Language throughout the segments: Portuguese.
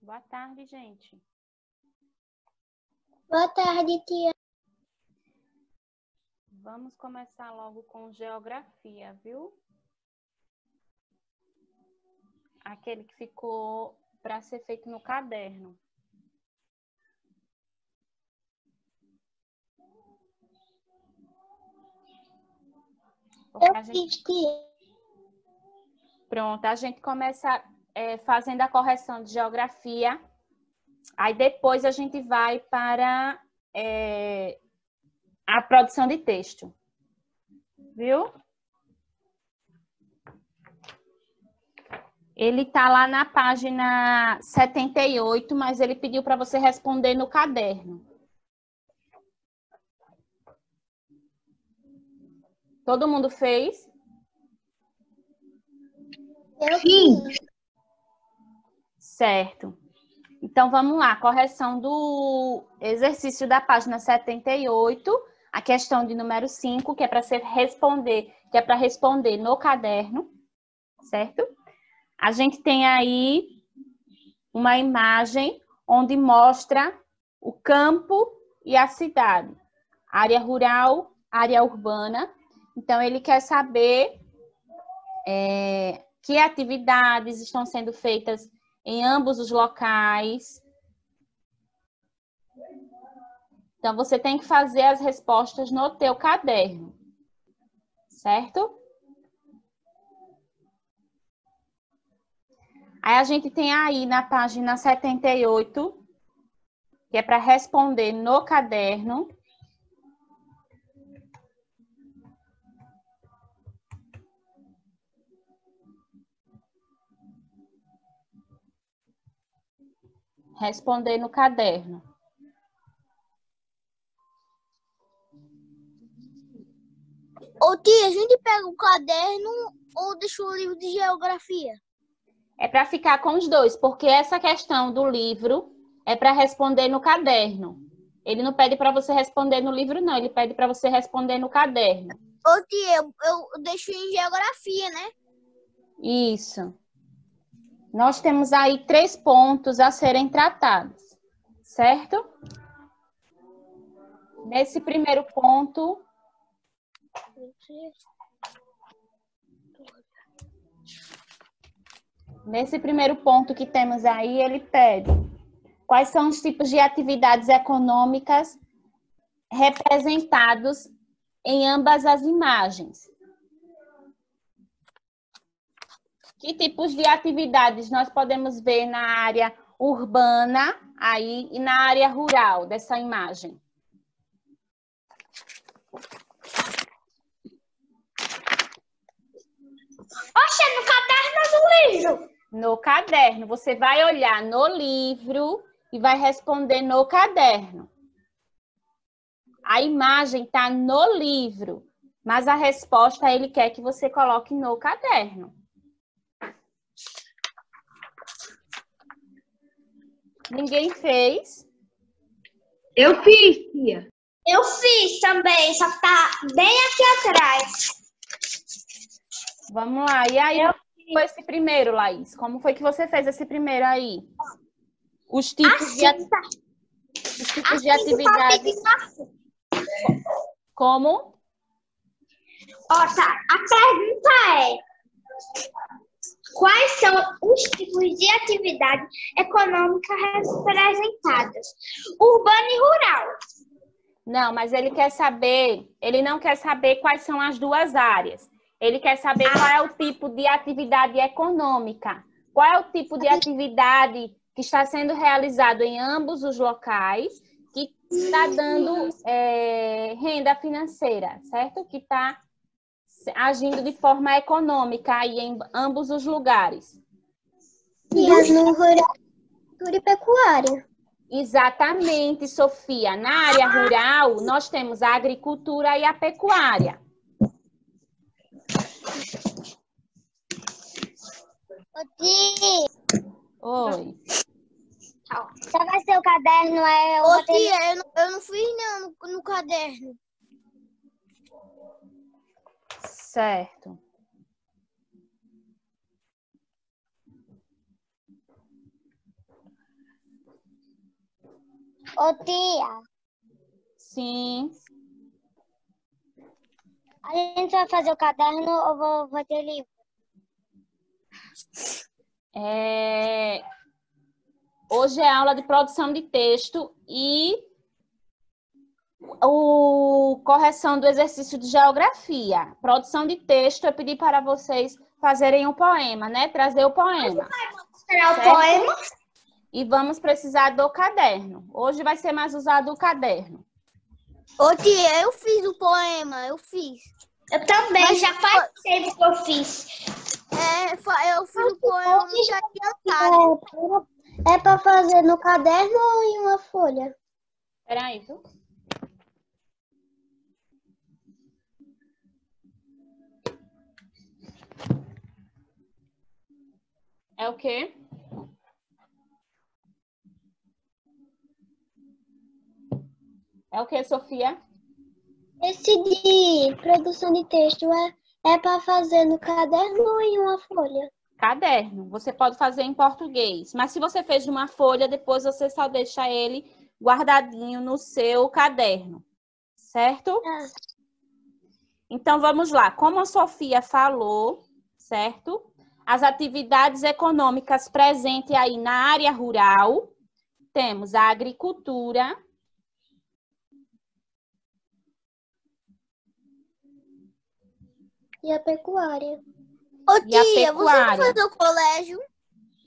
Boa tarde, gente. Boa tarde, tia. Vamos começar logo com geografia, viu? Aquele que ficou para ser feito no caderno. Fiz, tia. Pronto, a gente começa fazendo a correção de geografia. Aí depois a gente vai para a produção de texto. Viu? Ele está lá na página 78, mas ele pediu para você responder no caderno. Todo mundo fez? Eu fiz. Certo. Então, vamos lá. Correção do exercício da página 78, a questão de número 5, que é para responder no caderno, certo? A gente tem aí uma imagem onde mostra o campo e a cidade, área rural, área urbana. Então, ele quer saber que atividades estão sendo feitas em ambos os locais. Então, você tem que fazer as respostas no teu caderno, certo? Aí a gente tem aí na página 78, que é para responder no caderno. Responder no caderno. Ô, tia, a gente pega o caderno ou deixa o livro de geografia? É para ficar com os dois, porque essa questão do livro é para responder no caderno. Ele não pede para você responder no livro, não. Ele pede para você responder no caderno. Ô, tia, eu deixo em geografia, né? Isso. Nós temos aí 3 pontos a serem tratados, certo? Nesse primeiro ponto, que temos aí, ele pede quais são os tipos de atividades econômicas representados em ambas as imagens. Que tipos de atividades nós podemos ver na área urbana aí e na área rural dessa imagem? Oxe, no caderno ou no livro? No caderno. Você vai olhar no livro e vai responder no caderno. A imagem está no livro, mas a resposta ele quer que você coloque no caderno. Ninguém fez? Eu fiz, tia. Eu fiz também, só que tá bem aqui atrás. Vamos lá. E aí, como foi esse primeiro, Laís? Como foi que você fez esse primeiro aí? Os tipos de atividades. Como? Ó, tá. A pergunta é: quais são os tipos de atividade econômica representadas? Urbana e rural. Não, mas ele quer saber, ele não quer saber quais são as duas áreas. Ele quer saber qual é o tipo de atividade econômica. Qual é o tipo de atividade que está sendo realizado em ambos os locais, que está dando renda financeira, certo? Que está agindo de forma econômica aí em ambos os lugares. E no rural e pecuária. Exatamente, Sofia. Na área rural, nós temos a agricultura e a pecuária. Oi. Só vai ser o caderno, Ô, tia, eu não fiz não no caderno. Certo. Ô, tia, Sim. a gente vai fazer o caderno ou vou ter livro? Hoje é aula de produção de texto e correção do exercício de geografia. Produção de texto, eu pedi para vocês fazerem um poema, né? Trazer o poema. Será o Certo? poema? E vamos precisar do caderno. Hoje vai ser mais usado o caderno. Ô, tia, eu fiz o poema, eu fiz. Eu também, Mas já faz tempo que eu fiz. Eu fiz o poema muito adiantado. É para fazer no caderno ou em uma folha? Peraí, viu? É o quê? É o quê, Sofia? Esse de produção de texto é para fazer no caderno ou em uma folha? Caderno. Você pode fazer em português. Mas se você fez de uma folha, depois você só deixa ele guardadinho no seu caderno. Certo? Então, vamos lá. Como a Sofia falou, certo? As atividades econômicas presentes aí na área rural, temos a agricultura, E a pecuária. Ô, E a tia, você vai pecuária. fazer o colégio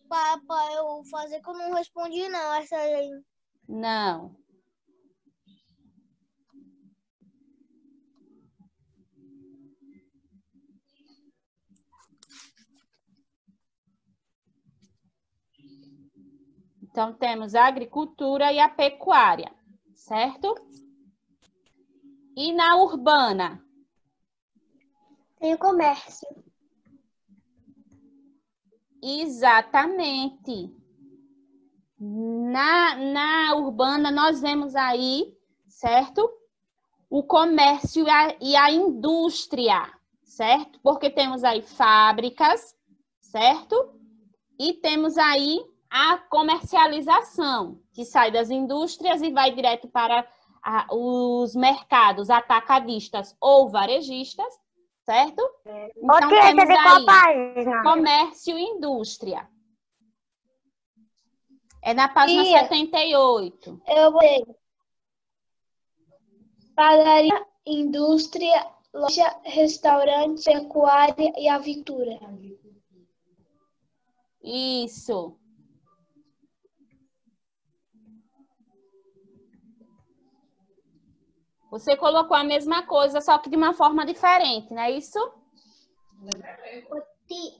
pra eu fazer que eu não respondi, não, essa aí. Não. Então, temos a agricultura e a pecuária, certo? E na urbana? Tem o comércio. Exatamente. Na urbana, nós vemos aí, certo? O comércio e a indústria, certo? Porque temos aí fábricas, certo? E temos aí a comercialização, que sai das indústrias e vai direto para os mercados atacadistas ou varejistas, certo? Então, temos aí comércio e indústria. É na página 78. Eu vou padaria, indústria, loja, restaurante, pecuária e avicultura. Isso. Você colocou a mesma coisa, só que de uma forma diferente, não é isso? Tia,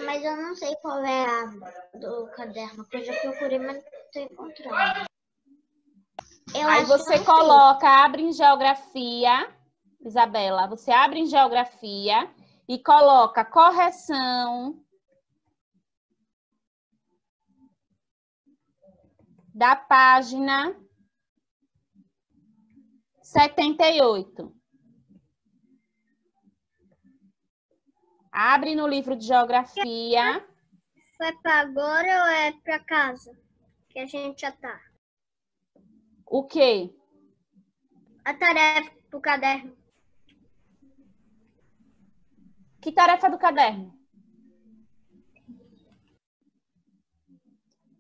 mas eu não sei qual é a do caderno, porque eu já procurei, mas não estou encontrando. Aí você coloca, abre em geografia, Isabela, você abre em geografia e coloca correção da página 78. Abre no livro de geografia. É para agora ou é para casa? Que a gente já tá. O quê? A tarefa do caderno. Que tarefa do caderno?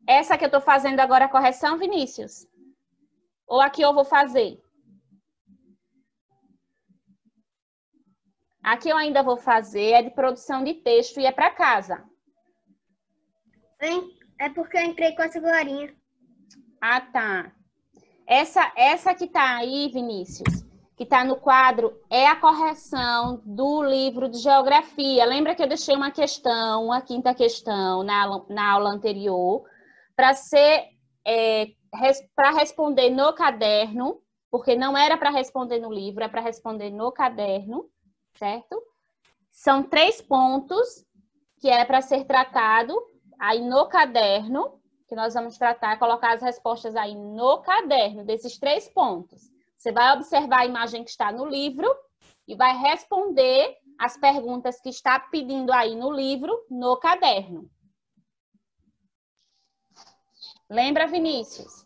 Essa que eu estou fazendo agora a correção, Vinícius? Ou aqui eu vou fazer? Aqui eu ainda vou fazer, é de produção de texto e é para casa. É porque eu entrei com essa glorinha. Ah, tá. Essa que tá aí, Vinícius, que tá no quadro, é a correção do livro de geografia. Lembra que eu deixei uma questão, uma quinta questão na aula anterior, para responder no caderno, porque não era para responder no livro, é para responder no caderno, certo? São 3 pontos que é para ser tratado aí no caderno, que nós vamos tratar, colocar as respostas aí no caderno, desses 3 pontos. Você vai observar a imagem que está no livro e vai responder as perguntas que está pedindo aí no livro, no caderno. Lembra, Vinícius?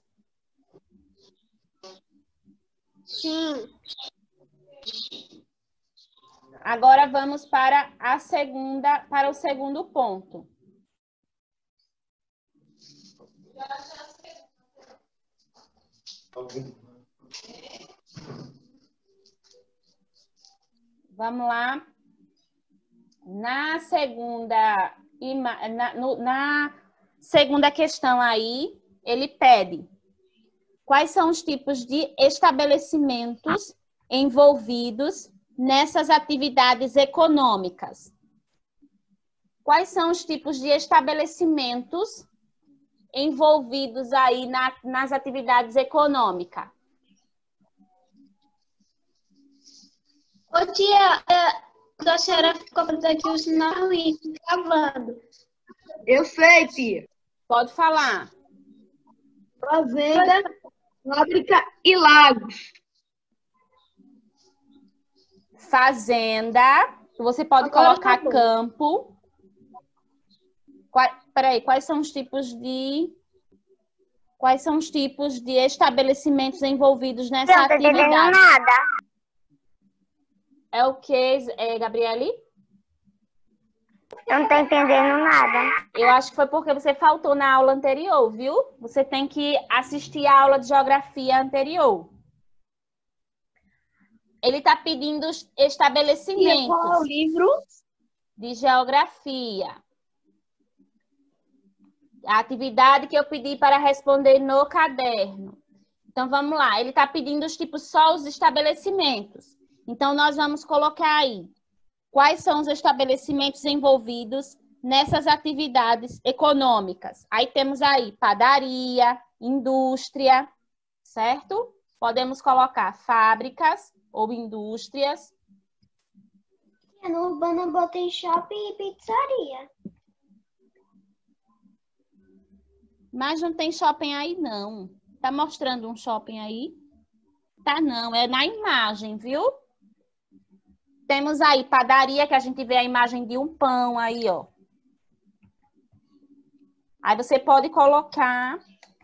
Sim. Agora vamos para o segundo ponto. Vamos lá. Na segunda questão aí, ele pede quais são os tipos de estabelecimentos envolvidos nessas atividades econômicas. Quais são os tipos de estabelecimentos envolvidos aí nas atividades econômicas? Ô tia, a senhora ficou fazendo aqui o sinal ruim, gravando. Eu sei, tia. Pode falar. Fazenda, fábrica e lagos. Fazenda, você pode Agora colocar tá bom. campo. Peraí, quais são os tipos de estabelecimentos envolvidos nessa Não tô entendendo atividade? nada. É o que, Gabriele? Eu não tô entendendo nada. Eu acho que foi porque você faltou na aula anterior, viu? Você tem que assistir a aula de geografia anterior. Ele está pedindo os Tia, qual é o estabelecimentos livro? de geografia. A atividade que eu pedi para responder no caderno. Então, vamos lá. Ele está pedindo só os estabelecimentos. Então, nós vamos colocar aí. Quais são os estabelecimentos envolvidos nessas atividades econômicas? Aí temos aí padaria, indústria, certo? Podemos colocar fábricas ou indústrias. No Urbana eu botei shopping e pizzaria. Mas não tem shopping aí, não. Tá mostrando um shopping aí? Tá, não. É na imagem, viu? Temos aí padaria, que a gente vê a imagem de um pão aí, ó. Aí você pode colocar,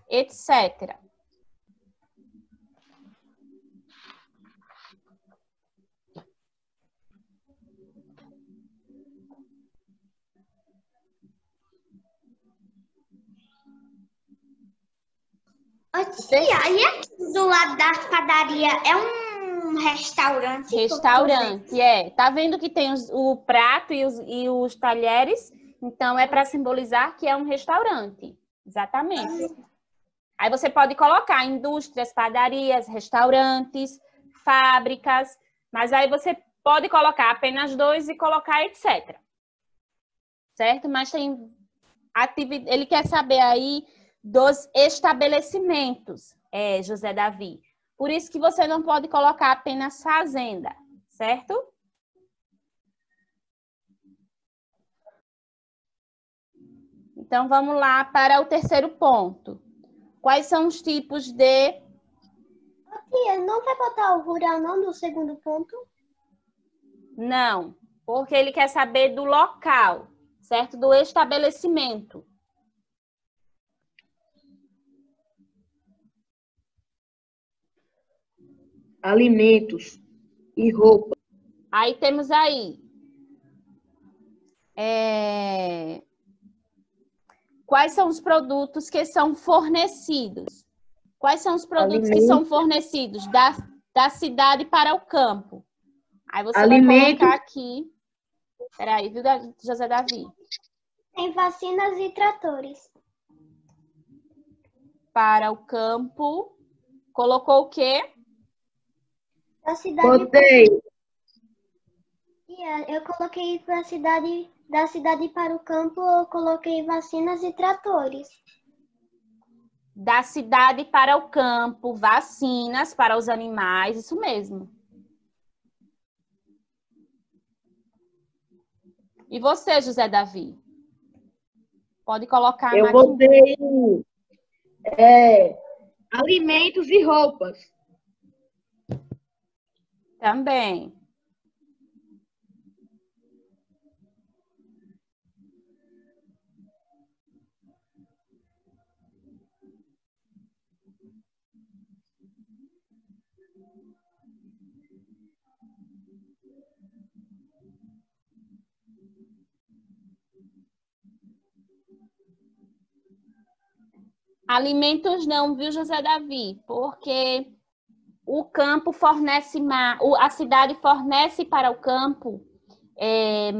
etc. Ô tia, e aqui do lado da padaria é um restaurante? Restaurante, Tá vendo que tem o prato e os talheres? Então, é para simbolizar que é um restaurante. Exatamente. Aí você pode colocar indústrias, padarias, restaurantes, fábricas, mas aí você pode colocar apenas 2 e colocar etc. Certo? Mas tem ele quer saber aí dos estabelecimentos, José Davi. Por isso que você não pode colocar apenas fazenda, certo? Então, vamos lá para o terceiro ponto. Quais são os tipos de... Tia, não vai botar o rural não no segundo ponto? Não, porque ele quer saber do local, certo? Do estabelecimento. Alimentos e roupa. Aí temos aí. Quais são os produtos que são fornecidos? Quais são os produtos que são fornecidos da cidade para o campo? Aí você vai colocar aqui. Peraí, viu, José Davi? Tem vacinas e tratores. Para o campo. Colocou o quê? Da cidade. Botei. Eu coloquei da cidade para o campo, eu coloquei vacinas e tratores. Da cidade para o campo, vacinas para os animais, isso mesmo. E você, José Davi? Pode colocar a Eu botei alimentos e roupas. Também. Alimentos não, viu, José Davi? Porque o campo fornece mais, a cidade fornece para o campo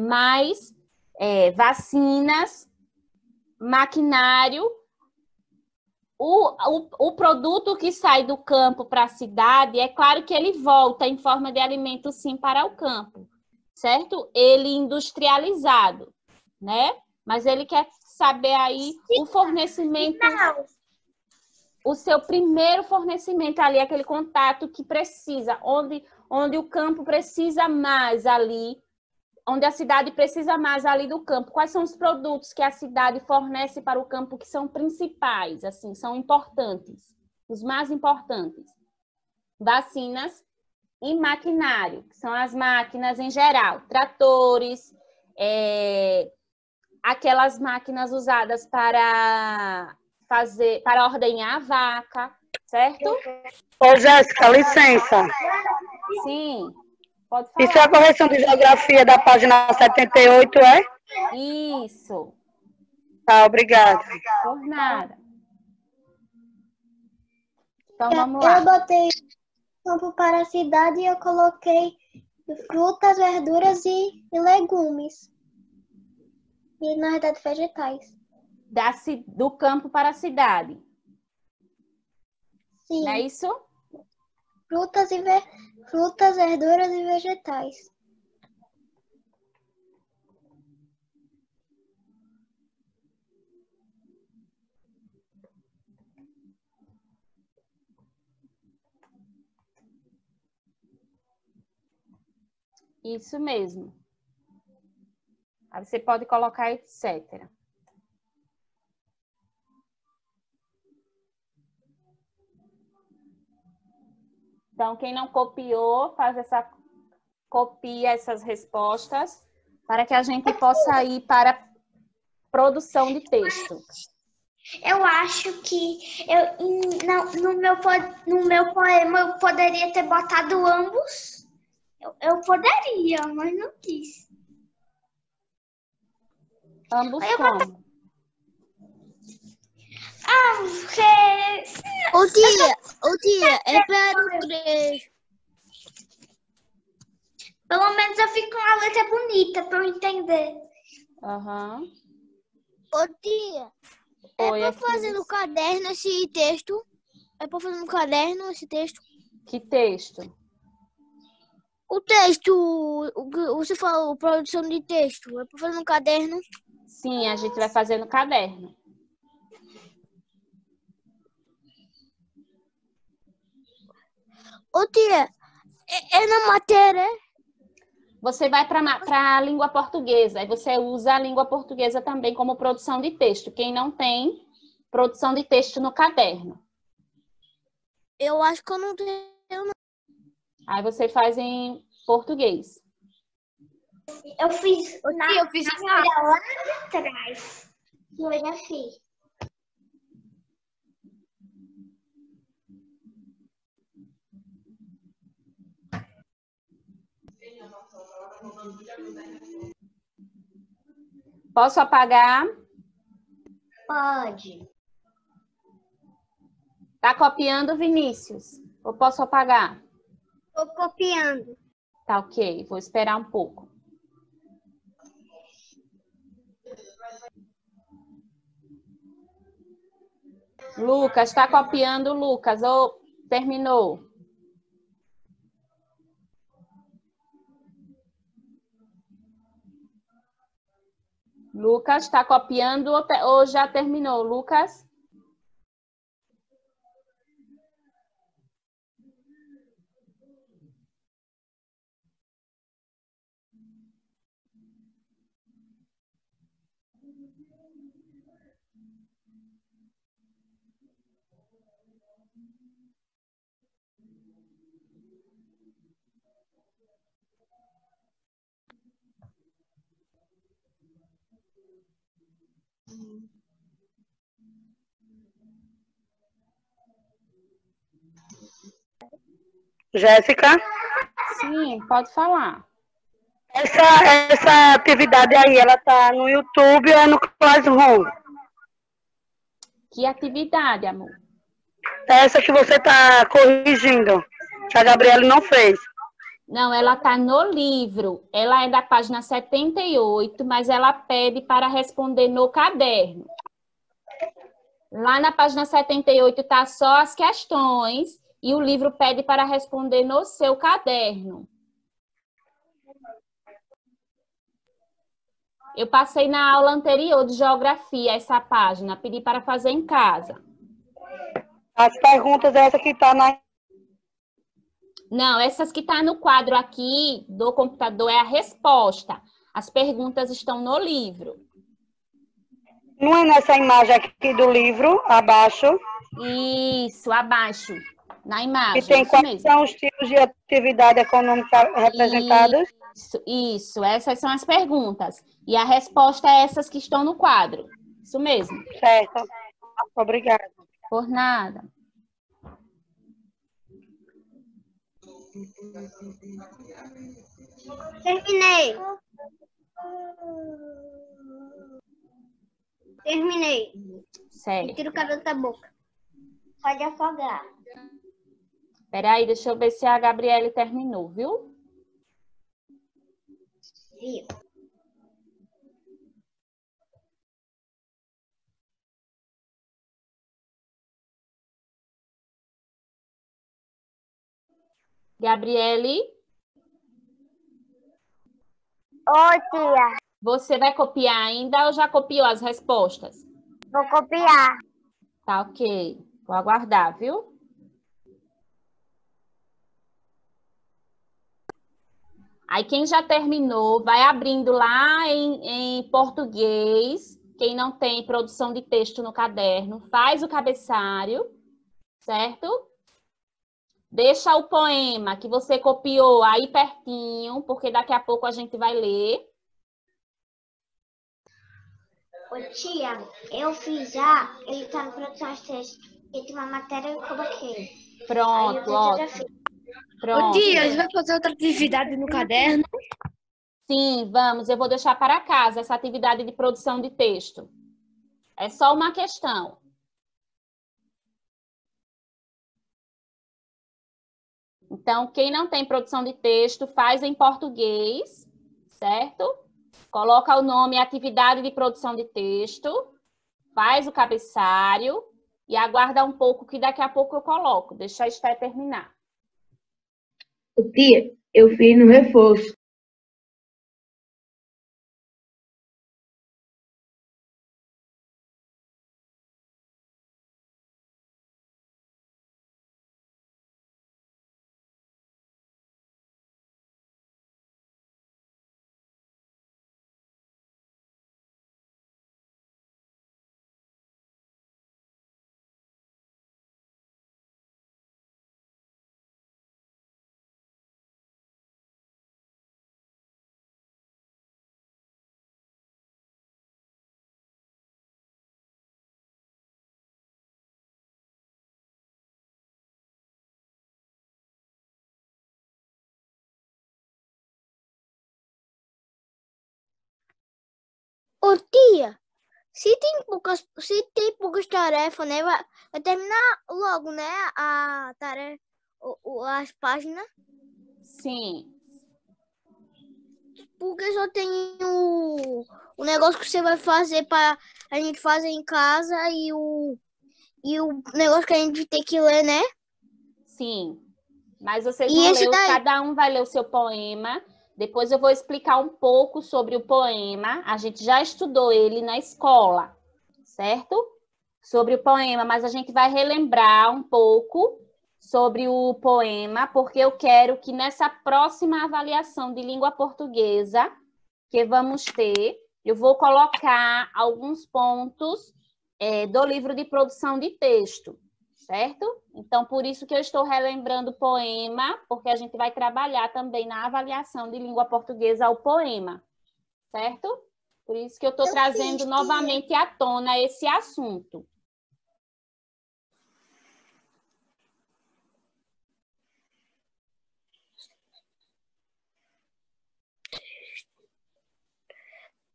mais vacinas, maquinário. O produto que sai do campo para a cidade, é claro que ele volta em forma de alimento, sim, para o campo, certo? Ele industrializado, né? Mas ele quer saber aí o fornecimento, o seu primeiro fornecimento ali, aquele contato que precisa, onde o campo precisa mais ali, onde a cidade precisa mais ali do campo. Quais são os produtos que a cidade fornece para o campo que são principais, assim, são importantes, os mais importantes? Vacinas e maquinário, que são as máquinas em geral, tratores, aquelas máquinas usadas para ordenhar a vaca, certo? Ô, Jéssica, licença. Sim, pode falar. Isso é a correção de geografia da página 78, é? Isso. Tá, obrigada. Por nada. Então, vamos lá. Eu botei campo para a cidade e eu coloquei frutas, verduras e legumes. E, na verdade, vegetais. Do campo para a cidade. Sim. Não é isso? Frutas, verduras e vegetais. Isso mesmo. Aí você pode colocar etc. Então, quem não copiou, copia essas respostas para que a gente possa ir para a produção de texto. Eu acho que no meu poema eu poderia ter botado ambos. Eu poderia, mas não quis. Ambos Eu como? Porque... Ô tia, é para o trecho. Pelo menos eu fico com a letra bonita para eu entender. Aham. Ô tia, Oi, para aqui. fazer no caderno esse texto? É para fazer no caderno esse texto? Que texto? O texto, o que você falou, produção de texto, é para fazer no caderno? Sim, a gente vai fazer no caderno. Ô tia, é na matéria? Você vai para a língua portuguesa, e você usa a língua portuguesa também como produção de texto. Quem não tem produção de texto no caderno. Eu acho que eu não tenho, não. Aí você faz em português. Eu fiz Ô, tia, eu fiz na hora lá atrás. Eu já fiz. Posso apagar? Pode. Tá copiando, Vinícius? Ou posso apagar? Tô copiando. Tá, ok. Vou esperar um pouco. Lucas, tá copiando, Lucas? Ou terminou? Lucas, está copiando ou já terminou? Lucas? Jéssica, Sim, pode falar. essa atividade aí, ela tá no YouTube ou é no Classroom? Que atividade, amor? Essa que você está corrigindo, que a Gabriela não fez. Não, ela está no livro. Ela é da página 78, mas ela pede para responder no caderno. Lá na página 78 está só as questões e o livro pede para responder no seu caderno. Eu passei na aula anterior de geografia essa página, pedi para fazer em casa. As perguntas, essa que está na... Não, essas que estão no quadro aqui do computador é a resposta. As perguntas estão no livro. Não é nessa imagem aqui do livro, abaixo? Isso, abaixo, na imagem. E tem isso quais mesmo. são os tipos de atividade econômica representados? Isso, essas são as perguntas. E a resposta é essas que estão no quadro. Isso mesmo. Certo. Obrigada. Por nada. Terminei. Sério. Tira o cabelo da boca. Pode afogar. Peraí, deixa eu ver se a Gabriele terminou, viu? Viu? Gabriele, Oi, tia. você vai copiar ainda ou já copiou as respostas? Vou copiar. Tá, ok. Vou aguardar, viu? Aí quem já terminou, vai abrindo lá em português. Quem não tem produção de texto no caderno, faz o cabeçalho, certo? Deixa o poema que você copiou aí pertinho, porque daqui a pouco a gente vai ler. Ô, tia, eu fiz já, ele tá no produção de texto. E tem uma matéria que eu coloquei. Pronto, ótimo. Pronto. Tia, a gente vai fazer outra atividade no caderno. Sim, vamos. Eu vou deixar para casa essa atividade de produção de texto. É só uma questão. Então, quem não tem produção de texto, faz em português, certo? Coloca o nome atividade de produção de texto, faz o cabeçalho e aguarda um pouco que daqui a pouco eu coloco. Deixa a Esté terminar. Tia, eu fiz no reforço. Ô, tia, se tem poucas tarefas, né? Vai terminar logo, né? A tarefa, as páginas. Sim. Porque só tem o negócio que você vai fazer para a gente fazer em casa e o negócio que a gente tem que ler, né? Sim. Mas vocês E vão esse ler, daí? cada um vai ler o seu poema. Depois eu vou explicar um pouco sobre o poema. A gente já estudou ele na escola, certo? Sobre o poema, mas a gente vai relembrar um pouco sobre o poema, porque eu quero que nessa próxima avaliação de língua portuguesa que vamos ter, eu vou colocar alguns pontos do livro de produção de texto, certo? Então, por isso que eu estou relembrando o poema, porque a gente vai trabalhar também na avaliação de língua portuguesa o poema, certo? Por isso que eu estou trazendo novamente à tona esse assunto.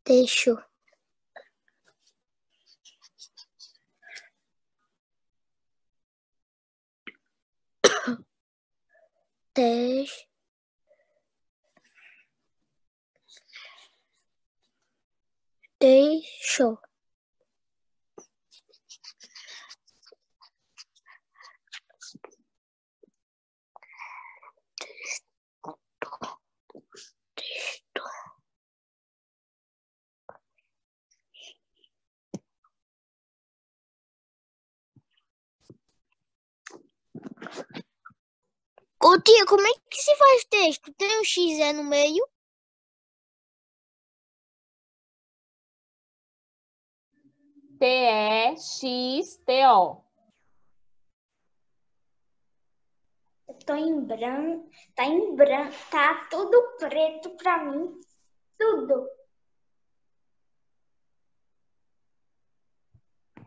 Deixa eu. Teste. Deixou. Ô tia, como é que se faz texto? Tem um XE no meio? T-E-X-T-O. Eu tô em branco. Tá em branco. Tá tudo preto pra mim. Tudo.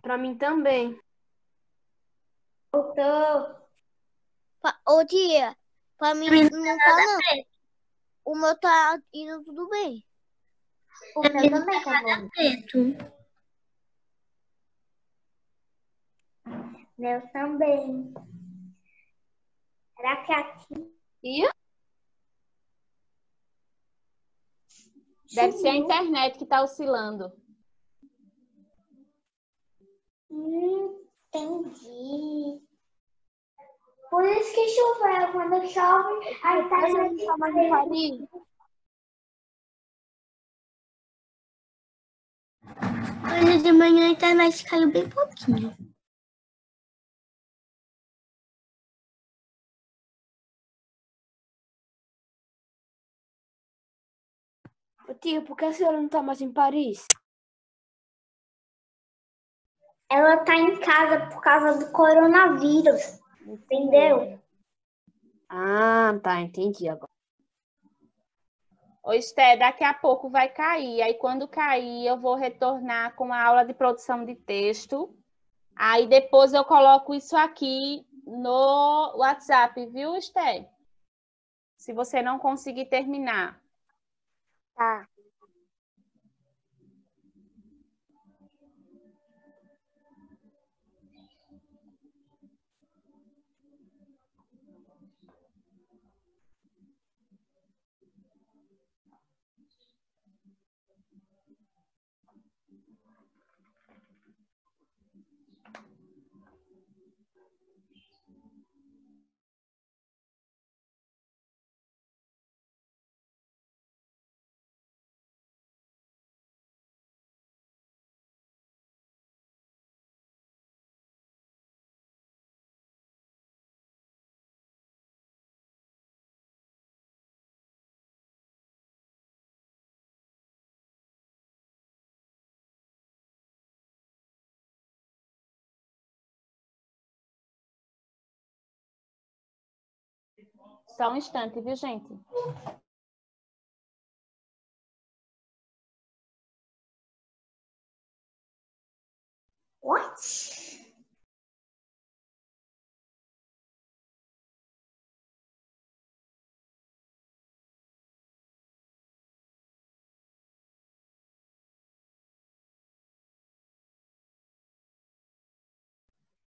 Pra mim também. Eu tô. Ô tia, pra mim não tá não. O meu tá indo tudo bem. O meu também tá bom. Preto. Meu também. Será que aqui. Deve ser a sumiu? internet que tá oscilando. Entendi. Por isso que choveu. Quando chove, a internet tá mais Paris. Hoje de manhã a internet caiu bem pouquinho. Ô, tia, por que a senhora não tá mais em Paris? Ela tá em casa por causa do coronavírus. Entendeu? Ah, tá, entendi agora. Ô, Esté, daqui a pouco vai cair. Aí, quando cair, eu vou retornar com a aula de produção de texto. Aí, depois eu coloco isso aqui no WhatsApp, viu, Esté? Se você não conseguir terminar. Tá. Só um instante, viu, gente? What?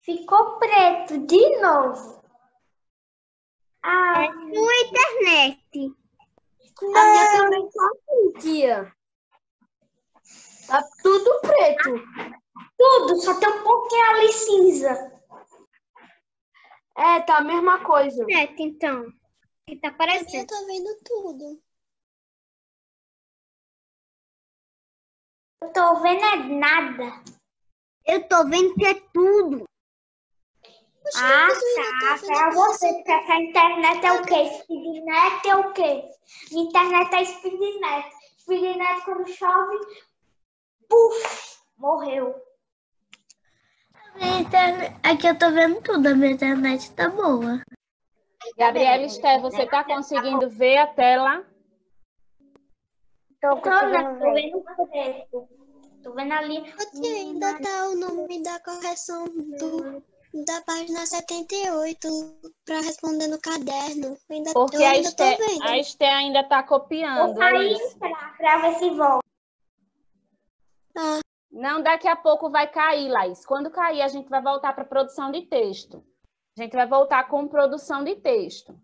Ficou preto de novo. Ah, Sua internet. A minha também tá assim, tia. Tá tudo preto. tudo, só tem um pouquinho ali cinza. É, tá a mesma coisa. Internet, então. Que tá Eu aparecendo. tô vendo tudo. Eu tô vendo é nada. Eu tô vendo que é tudo. Ah, tá. Pra você, porque essa internet é o quê? Speednet é o quê? Internet é Speednet. Speednet, quando chove, puf, morreu. Minha internet... Aqui eu tô vendo tudo. A minha internet tá boa. Gabriela Esté, você tá conseguindo ver a tela? Tô vendo preto. Tô vendo ali. Aqui ainda tá o nome da correção da página 78 para responder no caderno. Porque Eu a ainda tô Esté, vendo. a Esté ainda tá Vou copiando. É sair isso. pra ver se volta. Ah, Não, daqui a pouco vai cair, Laís. Quando cair, a gente vai voltar para produção de texto. A gente vai voltar com produção de texto.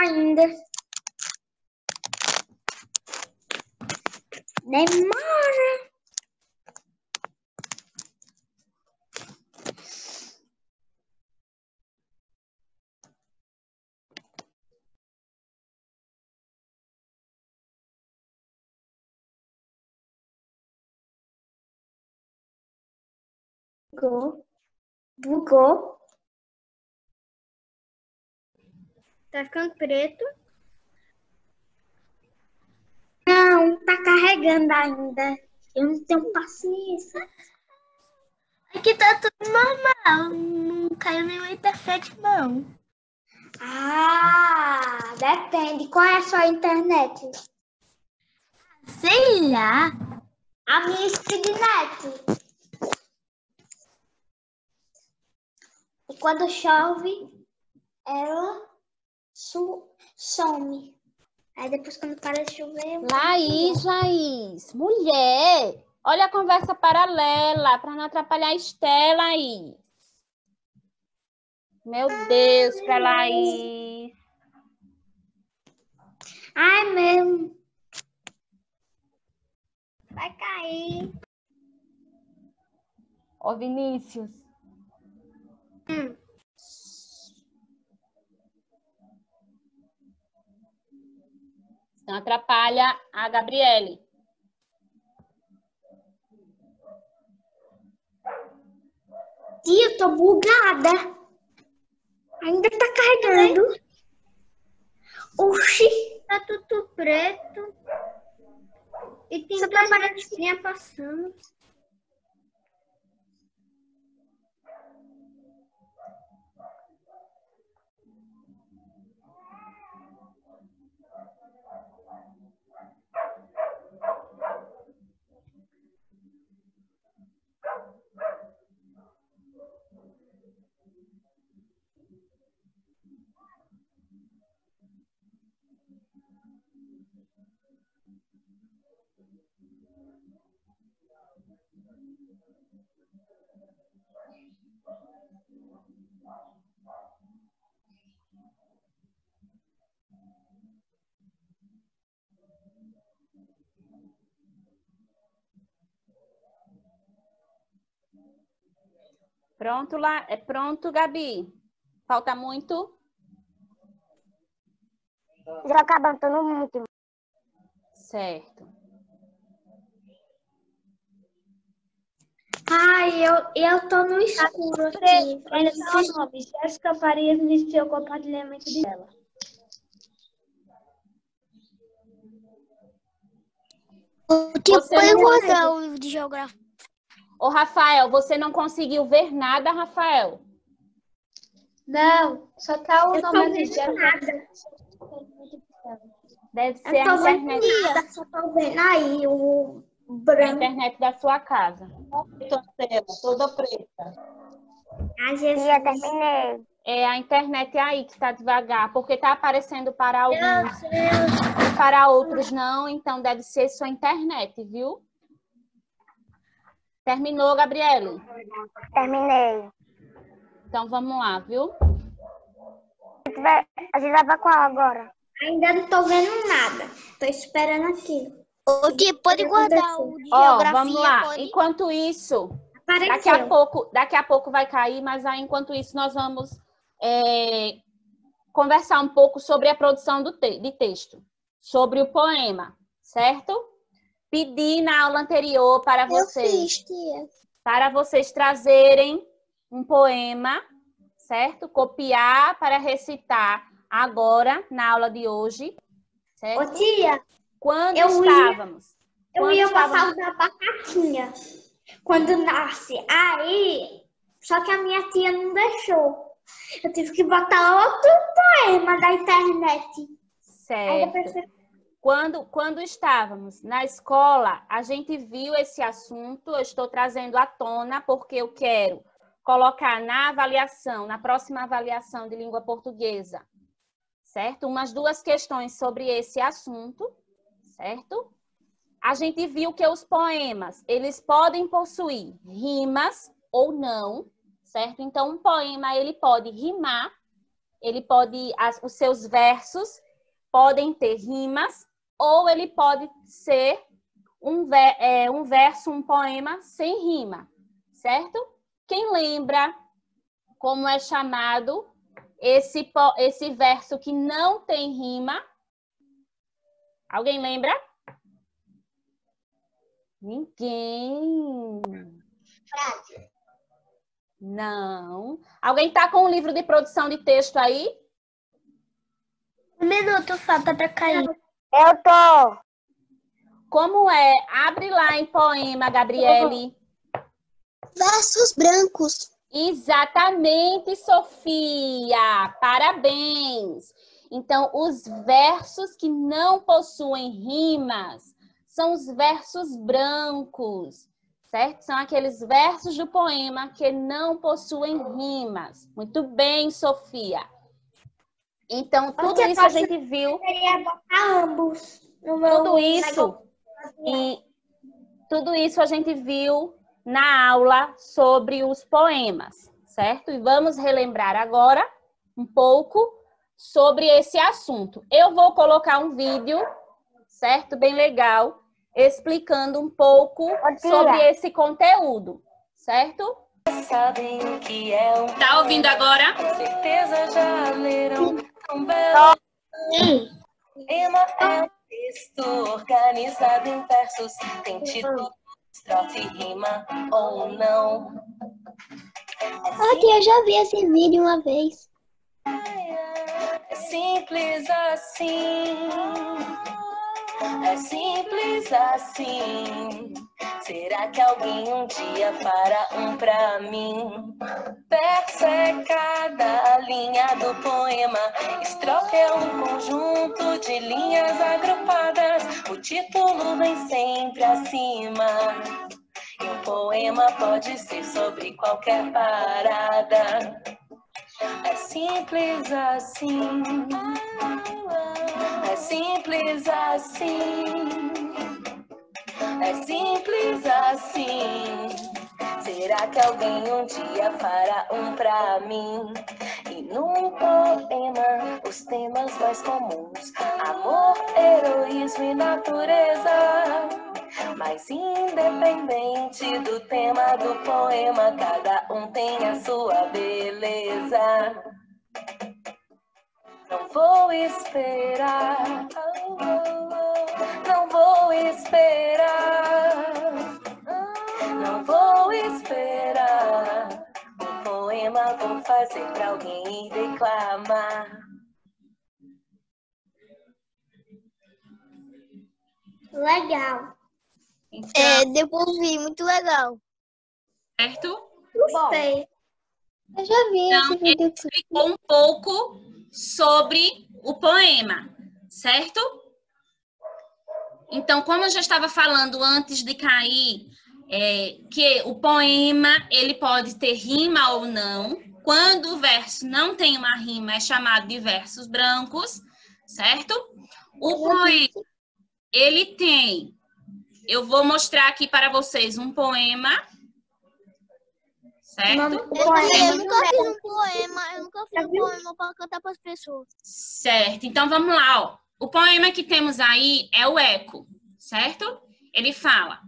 ainda. Demora. Bugou. Tá ficando preto. Não, tá carregando ainda. Eu não tenho paciência. Aqui tá tudo normal. Não caiu nenhuma internet, não. Ah, depende. Qual é a sua internet? Sei lá. A minha Speednet. E quando chove, ela some. Aí depois quando para de chover... Laís, mulher, olha a conversa paralela, para não atrapalhar a Estela aí. Meu Deus, pra Laís. Ai, mesmo. Vai cair. Ô, Vinícius. Não atrapalha a Gabriele. Tia, eu tô bugada. Ainda tá carregando. Oxi. Tá tudo preto. E tem Você duas tá gatinhas passando. Pronto, lá, é pronto, Gabi. Falta muito? Já acabando, tô no último. Certo. Ai, eu tô no escuro aqui. Olha só o nome. Jéssica Farias iniciou o compartilhamento de tela. Você Pode não guardar o livro de geografia. Ô, Rafael, você não conseguiu ver nada, Rafael? Não, só tá o Eu tô nome vendo de nada. Deve ser Eu a tô vendo internet, nada. Só tô vendo aí o a branco. internet da sua casa. Toda preta. Às vezes... terminei. É a internet aí que está devagar, porque está aparecendo para alguns Meu Deus. e para outros não, então deve ser sua internet, viu? Terminou, Gabriele? Terminei. Então vamos lá, viu? A gente vai pra qual agora? Ainda não tô vendo nada. Tô esperando aqui. O que pode guardar o de Ó, geografia? vamos lá. Pode... Enquanto isso, Apareceu. daqui a pouco vai cair, mas aí, enquanto isso nós vamos conversar um pouco sobre a produção de texto, sobre o poema, certo? Pedi na aula anterior para Eu fiz, vocês, tia. para vocês trazerem um poema, certo? Copiar para recitar agora, na aula de hoje, Ô, certo? tia, Quando eu estávamos... eu ia botar o da batatinha quando nasce. Aí, só que a minha tia não deixou. Eu tive que botar outro poema da internet. Aí depois Certo. Quando estávamos na escola, a gente viu esse assunto, eu estou trazendo à tona porque eu quero colocar na avaliação, na próxima avaliação de língua portuguesa, certo? Umas duas questões sobre esse assunto, certo? A gente viu que os poemas, eles podem possuir rimas ou não, certo? Então, um poema, ele pode rimar, os seus versos podem ter rimas, ou ele pode ser um verso, um poema sem rima, certo? Quem lembra como é chamado esse verso que não tem rima? Alguém lembra? Ninguém. Frase. Não. Alguém tá com um livro de produção de texto aí? 1 minuto, falta pra cair. Eu tô. Como é? Abre lá em poema, Gabriele. Versos brancos. Exatamente, Sofia. Parabéns. Então, os versos que não possuem rimas são os versos brancos, certo? São aqueles versos do poema que não possuem rimas. Muito bem, Sofia. Então, tudo isso a gente viu. Seria botar ambos. Tudo isso a gente viu na aula sobre os poemas, certo? E vamos relembrar agora um pouco sobre esse assunto. Eu vou colocar um vídeo, certo? Bem legal, explicando um pouco sobre esse conteúdo, certo? Sabem o que é um Tá ouvindo agora? com certeza já leram um belo poema. É um texto organizado em versos, tem título, estrofe, rima ou não. Aqui eu já vi esse vídeo uma vez. É simples assim. É simples assim. Será que alguém um dia fará um pra mim? Verso é cada linha do poema. Estrofe é um conjunto de linhas agrupadas. O título vem sempre acima. E um poema pode ser sobre qualquer parada. É simples assim. É simples assim. É simples assim. Será que alguém um dia fará um pra mim? E num poema, os temas mais comuns: amor, heroísmo e natureza. Mas independente do tema do poema, cada um tem a sua beleza. Não vou esperar, não vou esperar, não vou esperar. Um poema vou fazer pra alguém declamar. Legal. Então, Depois vi, muito legal. certo? Gostei. Eu já vi Então, esse ele vídeo. explicou um pouco sobre o poema, certo? Então, como eu já estava falando antes de cair, que o poema ele pode ter rima ou não. Quando o verso não tem uma rima, é chamado de versos brancos, certo? O poema, ele tem... Eu vou mostrar aqui para vocês um poema, certo? Eu nunca fiz um poema para cantar para as pessoas. Certo, então vamos lá, ó. O poema que temos aí é o Eco, certo? Ele fala: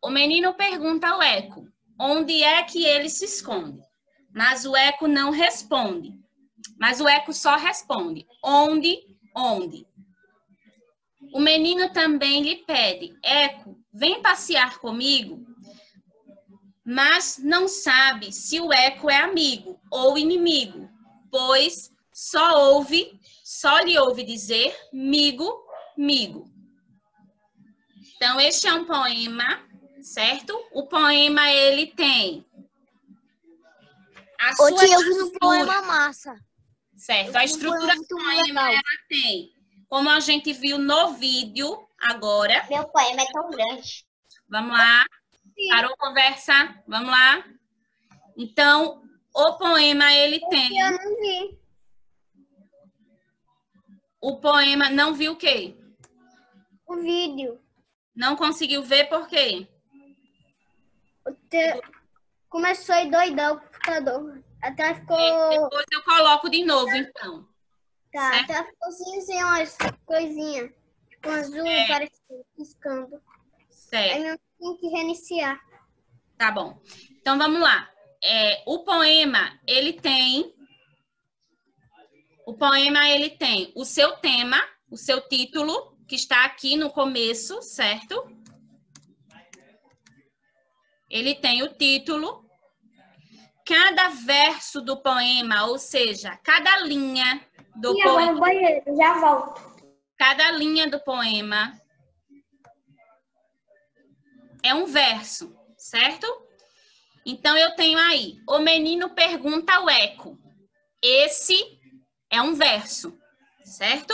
o menino pergunta ao Eco, onde é que ele se esconde? Mas o Eco não responde. Mas o Eco só responde: onde, onde? O menino também lhe pede: Eco, vem passear comigo. Mas não sabe se o Eco é amigo ou inimigo, pois só lhe ouve dizer migo, migo. Então, este é um poema, certo? O poema, ele tem a sua Eu fiz um estrutura, poema massa. certo? A estrutura do poema, ela tem, como a gente viu no vídeo agora. Meu poema é tão grande. Vamos lá. Parou a conversa? Vamos lá. Então, o poema, ele tem... Eu não vi. O poema não viu o quê? O vídeo. Não conseguiu ver por quê? Começou a ir doidão o computador. Até ficou. Depois eu coloco de novo, então. Tá, certo? até ficou assim, sem umas coisinhas. Tipo um azul, parecendo, piscando. Certo. Aí eu tinha que reiniciar. Tá bom. Então, vamos lá. O poema, ele tem o seu tema, o seu título, que está aqui no começo, certo? Ele tem o título. Cada verso do poema, ou seja, cada linha do Eu vou poema, no banheiro, já volto. cada linha do poema é um verso, certo? Então, eu tenho aí, o menino pergunta ao eco. Esse é um verso, certo?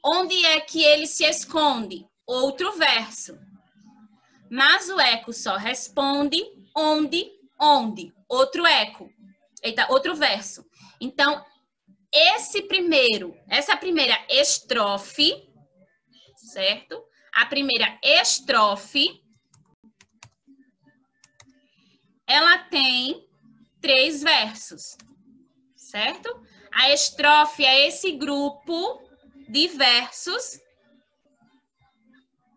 Onde é que ele se esconde? Outro verso. Mas o eco só responde onde. Outro eco. Eita, outro verso. Então, essa primeira estrofe, certo? A primeira estrofe, ela tem 3 versos, certo? A estrofe é esse grupo de versos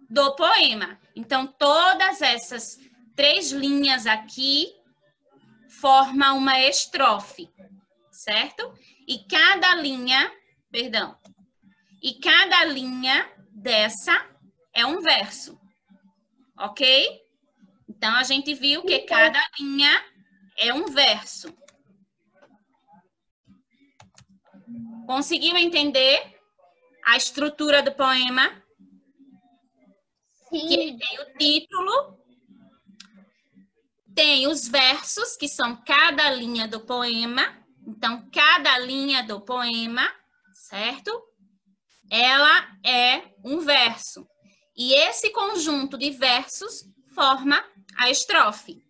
do poema. Então, todas essas 3 linhas aqui formam uma estrofe, certo? E cada linha dessa é um verso, ok? Então, a gente viu que cada linha é um verso. Conseguiu entender a estrutura do poema? Sim. Que ele tem o título, tem os versos, que são cada linha do poema. Então, cada linha do poema, certo? Ela é um verso. E esse conjunto de versos forma a estrofe.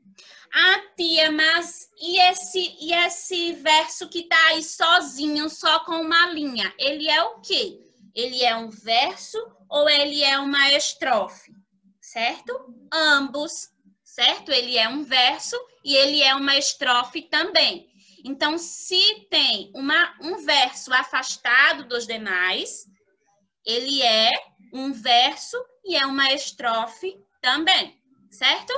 Ah, tia, mas e esse verso que tá aí sozinho, só com uma linha? Ele é o quê? Ele é um verso ou ele é uma estrofe? Certo? Ambos, certo? Ele é um verso e ele é uma estrofe também. Então, se tem um verso afastado dos demais, ele é um verso e é uma estrofe também, certo?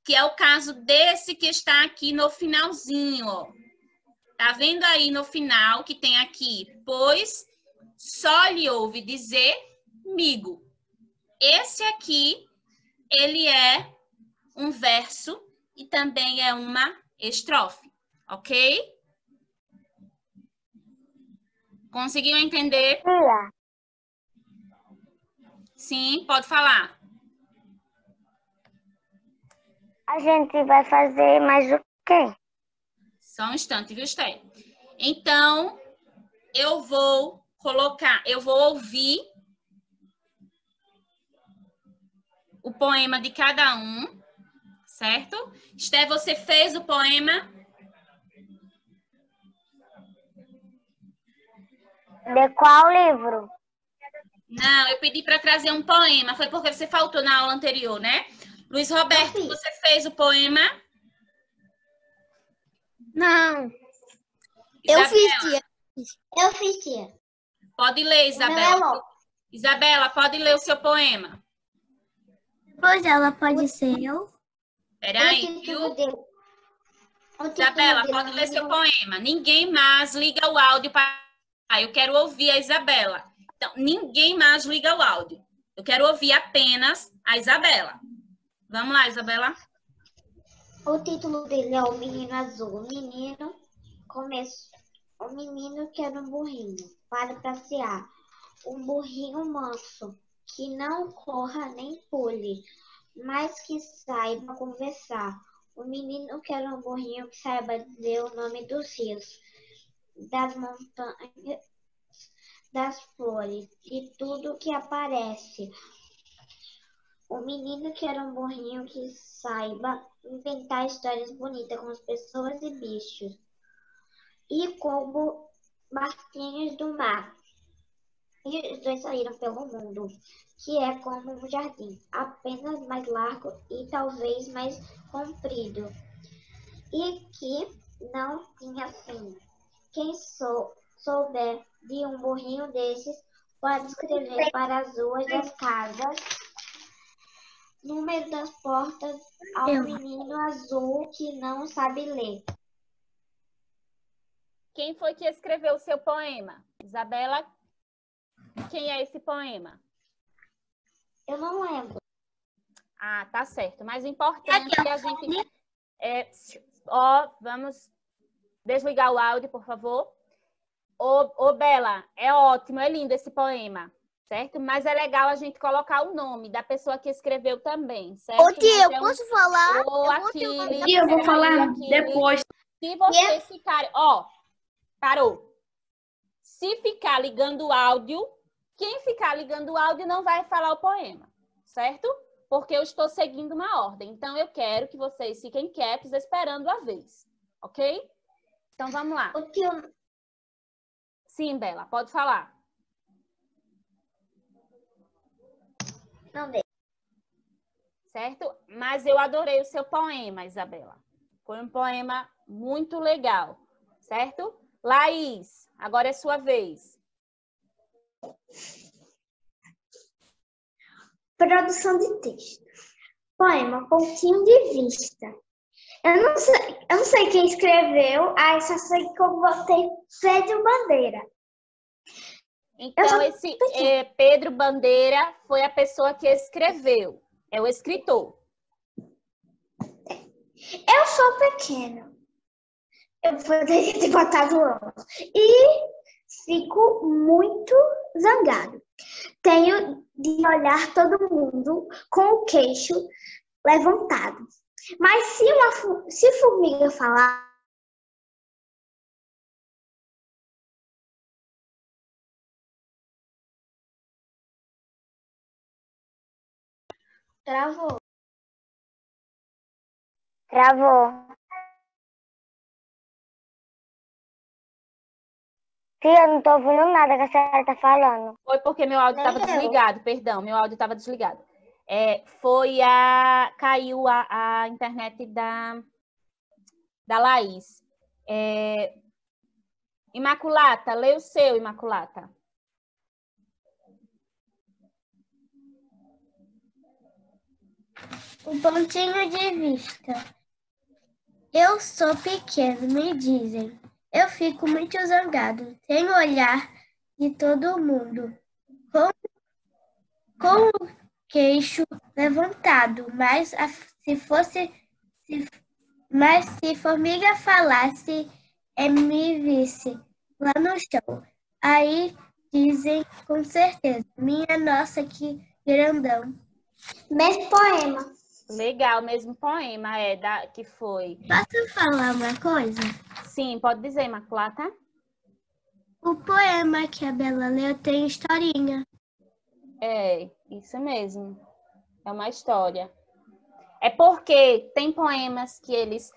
Que é o caso desse que está aqui no finalzinho, ó. Tá vendo aí no final que tem aqui, pois só lhe ouve dizer migo. Esse aqui, ele é um verso e também é uma estrofe, ok? Conseguiu entender? Sim, pode falar. A gente vai fazer mais o quê? Só um instante, viu, Esté? Então, eu vou ouvir o poema de cada um, certo? Esté, você fez o poema? De qual livro? Não, eu pedi para trazer um poema. Foi porque você faltou na aula anterior, né? Luiz Roberto, você fez o poema? Não. Isabela, Eu fiz, tia. Eu fiz, tia. pode ler, Isabela. Isabela, pode ler o seu poema. Pois ela pode ser eu. Peraí, viu? Isabela, pode ler seu poema. Ninguém mais liga o áudio para... eu quero ouvir a Isabela. Então, ninguém mais liga o áudio. Eu quero ouvir apenas a Isabela. Vamos lá, Isabela. O título dele é O Menino Azul. O menino que era um burrinho para passear. Um burrinho manso, que não corra nem pule, mas que saiba conversar. O menino que era um burrinho que saiba dizer o nome dos rios, das montanhas, das flores e tudo que aparece. O menino que era um burrinho que saiba inventar histórias bonitas com as pessoas e bichos. E como barquinhos do mar. E os dois saíram pelo mundo, que é como um jardim, apenas mais largo e talvez mais comprido. e que não tinha fim. Quem souber de um burrinho desses pode escrever para as ruas das casas, número das portas, ao menino azul que não sabe ler. Quem foi que escreveu o seu poema? Isabela, quem é esse poema? Eu não lembro. Ah, tá certo. Mas importante que a gente... vamos desligar o áudio, por favor. Ô, Bela, é ótimo, é lindo esse poema, certo? Mas é legal a gente colocar o nome da pessoa que escreveu também, certo? Ô, tia, eu posso falar? Eu vou falar depois. Se vocês ficarem... Parou. Se ficar ligando o áudio, quem ficar ligando o áudio não vai falar o poema, certo? Porque eu estou seguindo uma ordem. Então, eu quero que vocês fiquem quietos esperando a vez, ok? Então, vamos lá. Sim, Bela, pode falar. Não dei. Certo? Mas eu adorei o seu poema, Isabela. Foi um poema muito legal, certo? Laís, agora é sua vez. Produção de texto. Poema Pontinho de Vista. Eu não sei quem escreveu, só sei que eu botei Pedro Bandeira. Então, esse Pedro Bandeira foi a pessoa que escreveu. É o escritor. Eu sou pequeno. Eu poderia ter botado ambos. E fico muito zangado. Tenho de olhar todo mundo com o queixo levantado. Mas se formiga falar... Travou. Tia, eu não tô ouvindo nada que a senhora tá falando. Foi porque meu áudio estava desligado, perdão, meu áudio estava desligado. Caiu a internet da Laís. Imaculata, lê o seu, Imaculata. Um pontinho de vista. Eu sou pequeno, me dizem. Eu fico muito zangado. Tenho o olhar de todo mundo. Com o queixo levantado. Mas se formiga falasse e me visse lá no chão. Aí dizem com certeza. Minha nossa, que grandão. Mesmo poema. Legal, mesmo poema, que foi. Posso falar uma coisa? Sim, pode dizer, Imaculata. O poema que a Bela leu tem historinha. É, isso mesmo. É uma história. É porque tem poemas que eles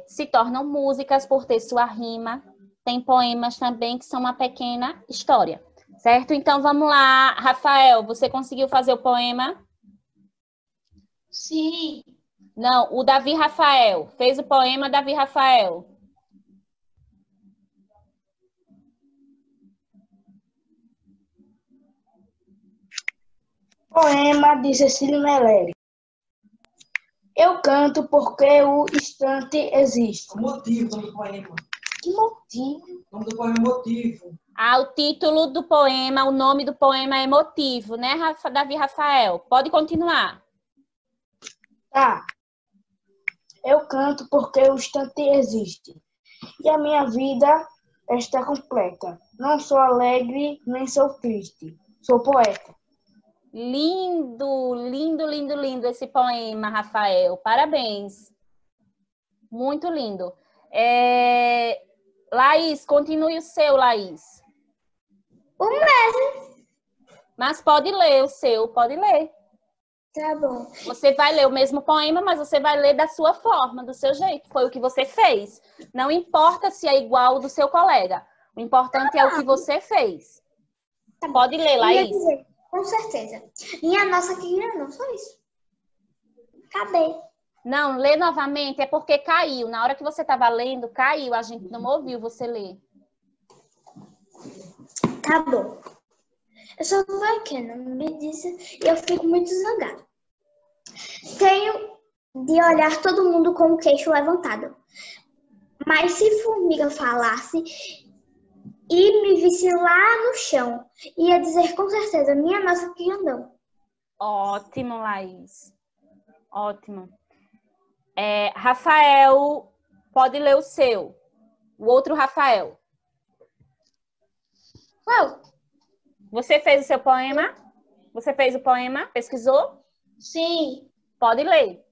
se tornam músicas por ter sua rima. Tem poemas também que são uma pequena história, certo? Então, vamos lá. Rafael, você conseguiu fazer o poema? Sim. Não, o Davi Rafael. Fez o poema Davi Rafael. Poema de Cecília Meleri. Eu canto porque o instante existe. O motivo do poema. Que motivo? O nome do poema é motivo. O título do poema, o nome do poema é motivo, né, Davi Rafael? Pode continuar. Tá. Eu canto porque o instante existe. E a minha vida está completa. Não sou alegre, nem sou triste. Sou poeta. Lindo, lindo, lindo, lindo esse poema, Rafael. Parabéns. Muito lindo. Laís, continue o seu, Laís. O mesmo. Mas pode ler o seu, pode ler. Tá bom. Você vai ler o mesmo poema, mas você vai ler da sua forma, do seu jeito. Foi o que você fez. Não importa se é igual ao do seu colega. O importante é o que você fez. Tá bom. Pode ler, Laís. Com certeza. Minha nossa, que não, só isso. Acabei. Não, lê novamente, é porque caiu. Na hora que você estava lendo, caiu. A gente não ouviu você ler. Tá bom. Eu sou pequena, me disse, e eu fico muito zangada. Tenho de olhar todo mundo com o queixo levantado. Mas se formiga falasse e me visse lá no chão, ia dizer com certeza, minha nossa, que andão. Ótimo, Laís. Ótimo. Rafael, pode ler o seu. O outro Rafael. Qual? Você fez o seu poema? Você fez o poema? Pesquisou? Sim. Pode ler.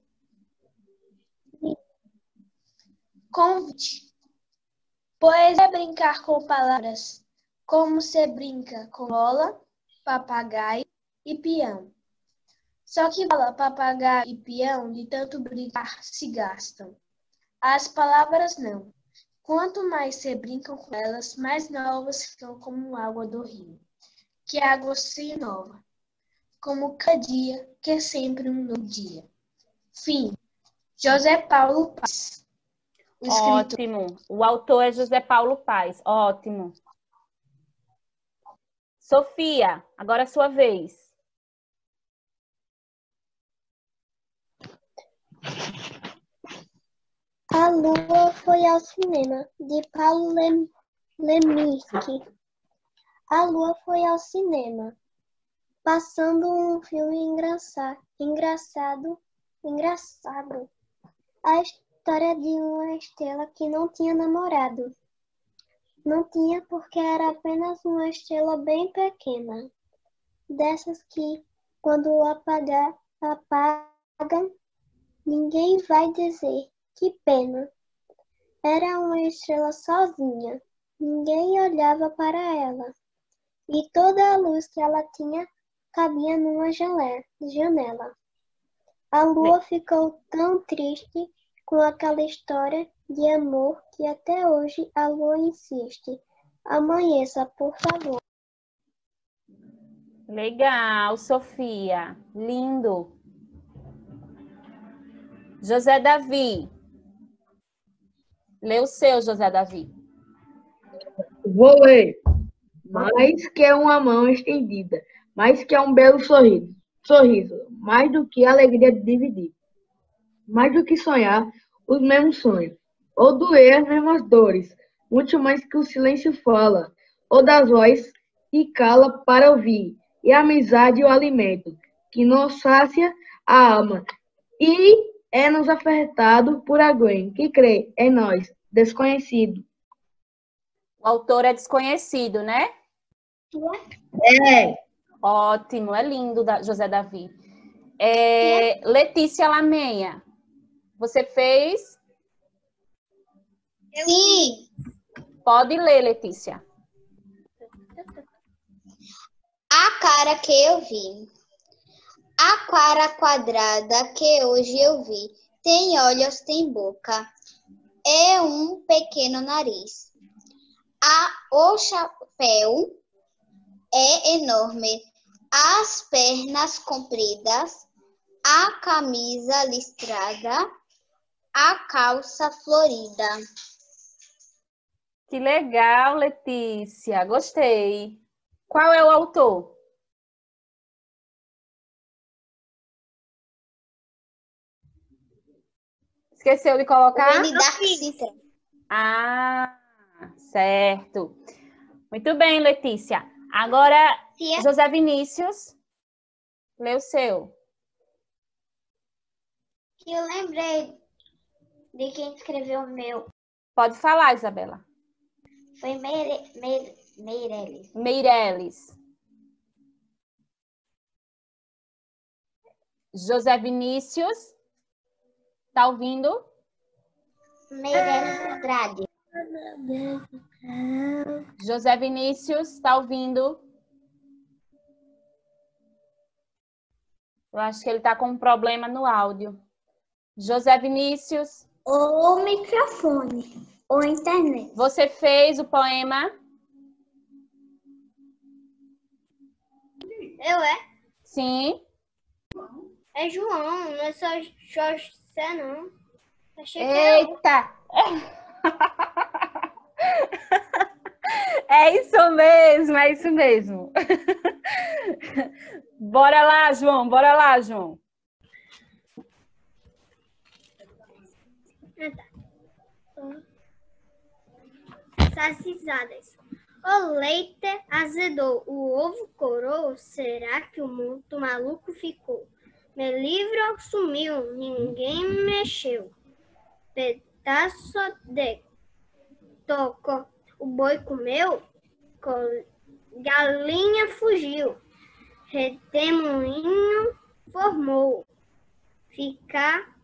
Convite. Poesia é brincar com palavras, como se brinca com bola, papagaio e peão. Só que bola, papagaio e peão, de tanto brincar, se gastam. As palavras não. Quanto mais se brincam com elas, mais novas ficam como água do rio, que a água se inova, como cada dia, que é sempre um novo dia. Fim. José Paulo Paes. Ótimo. O autor é José Paulo Paes. Ótimo. Sofia, agora é a sua vez. A Lua foi ao cinema, de Paulo Leminski. A Lua foi ao cinema, passando um filme engraçado. A história de uma estrela que não tinha namorado. Não tinha porque era apenas uma estrela bem pequena. Dessas que, quando apagam, ninguém vai dizer que pena. Era uma estrela sozinha. Ninguém olhava para ela. E toda a luz que ela tinha cabia numa janela. A Lua ficou tão triste com aquela história de amor que até hoje a Lua insiste. Amanheça, por favor. Legal, Sofia. Lindo. José Davi. Lê o seu, José Davi. Vou ler. Mais que é uma mão estendida, mais que é um belo sorriso, mais do que a alegria de dividir, mais do que sonhar os mesmos sonhos, ou doer as mesmas dores, muito mais que o silêncio fala, ou das vozes que cala para ouvir, e a amizade o alimento, que nos sacia a alma, e é-nos ofertado por alguém que crê em nós, desconhecido. O autor é desconhecido, né? É. Ótimo, é lindo, José Davi. Letícia Lameia, você fez? Sim. Pode ler, Letícia. A cara que eu vi. A cara quadrada que hoje eu vi. Tem olhos, tem boca. É um pequeno nariz. O chapéu é enorme, as pernas compridas, a camisa listrada, a calça florida. Que legal, Letícia, gostei. Qual é o autor? Esqueceu de colocar? Ah, certo. Muito bem, Letícia. Agora, José Vinícius, lê o seu. Eu lembrei de quem escreveu o meu. Pode falar, Isabela. Foi Meirelles. Meirelles. José Vinícius, tá ouvindo? Meirelles Andrade. José Vinícius, tá ouvindo? Eu acho que ele tá com um problema no áudio. José Vinícius. Ou microfone, ou internet. Você fez o poema? Eu, é? Sim. É João, não é só Você não. Achei que era Eita! É isso mesmo, é isso mesmo. Bora lá, João, bora lá, João. saciadas. O leite azedou, o ovo corou, será que o muito maluco ficou? Meu livro sumiu, ninguém mexeu. Pedaço de toco, o boi comeu, galinha fugiu, redemoinho formou. Ficar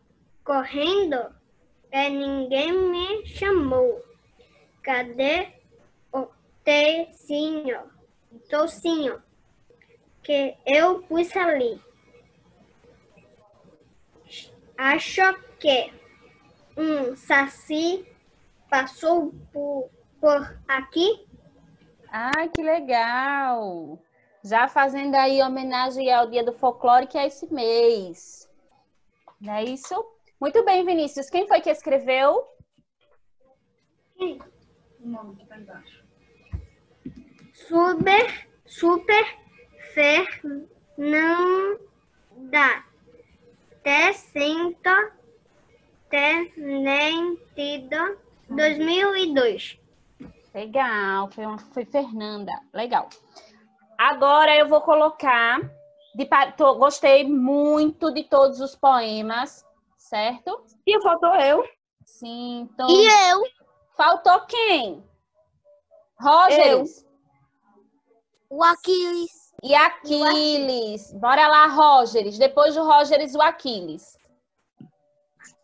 correndo, ninguém me chamou. Cadê o tocinho que eu pus ali? Acho que um saci passou por aqui. Ai, que legal! Já fazendo aí homenagem ao Dia do Folclore, que é esse mês. Não é isso? Muito bem, Vinícius. Quem foi que escreveu? O nome que tá embaixo. Super Fernanda Tenentido 2002. Legal, foi Fernanda. Legal. Agora eu vou colocar... Gostei muito de todos os poemas, certo? E faltou eu. Sim, então... E eu? Faltou quem? Rogers. O Aquiles. E Aquiles. Bora lá, Rogers. Depois do Rogers, o Aquiles.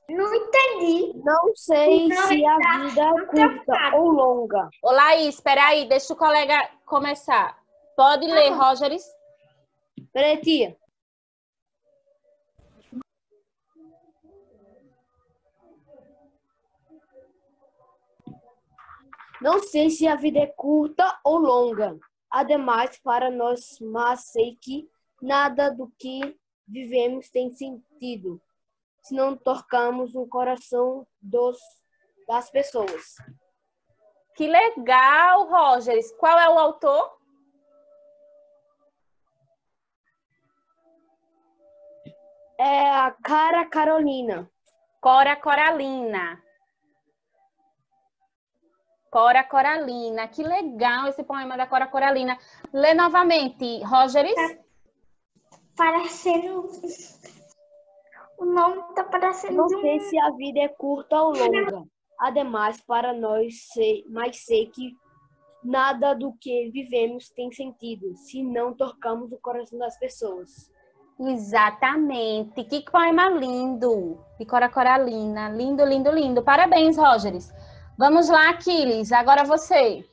Não entendi. Não sei se a vida é curta ou longa. Ô, Laís, espera aí, deixa o colega começar. Pode ler, Rogers? Peraí, tia. Não sei se a vida é curta ou longa. Ademais, para nós, mas sei que nada do que vivemos tem sentido se não tocamos o coração das pessoas. Que legal, Rogers. Qual é o autor? É a Cara Carolina. Cora Coralina. Cora Coralina. Que legal esse poema da Cora Coralina. Lê novamente, Rogers. Parecendo... O nome tá parecendo... Não sei se a vida é curta ou longa. Ademais, para nós, mas sei que nada do que vivemos tem sentido se não tocamos o coração das pessoas. Exatamente. Que poema lindo. De Cora Coralina. Lindo, lindo, lindo. Parabéns, Rogers. Vamos lá, Aquiles. Agora você.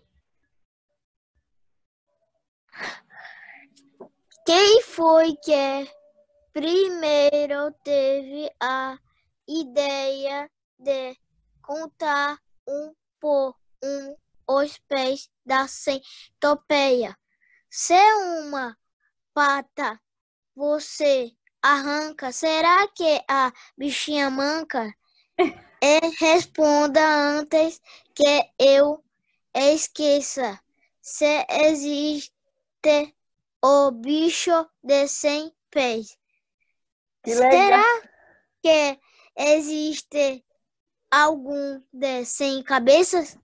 Quem foi que primeiro teve a ideia de contar por os pés da centopeia? Se uma pata você arranca, será que a bichinha manca? Responda antes que eu esqueça. Se existe o bicho de 100 pés. Será que existe algum de 100 cabeças?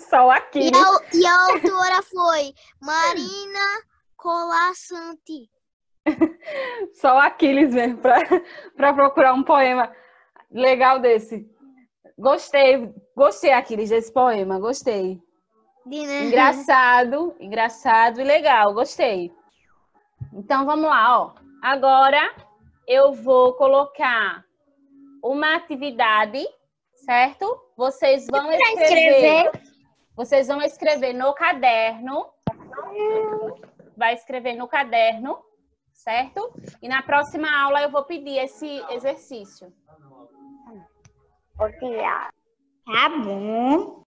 Só Aquiles. E a autora foi Marina Colasanti. Só o Aquiles mesmo, para procurar um poema legal desse. Gostei, Aquiles, desse poema, gostei. Engraçado e legal, gostei. Então, vamos lá, ó. Agora, eu vou colocar uma atividade, certo? Vocês vão escrever no caderno. Vai escrever no caderno, certo? E na próxima aula eu vou pedir esse exercício. Tá bom.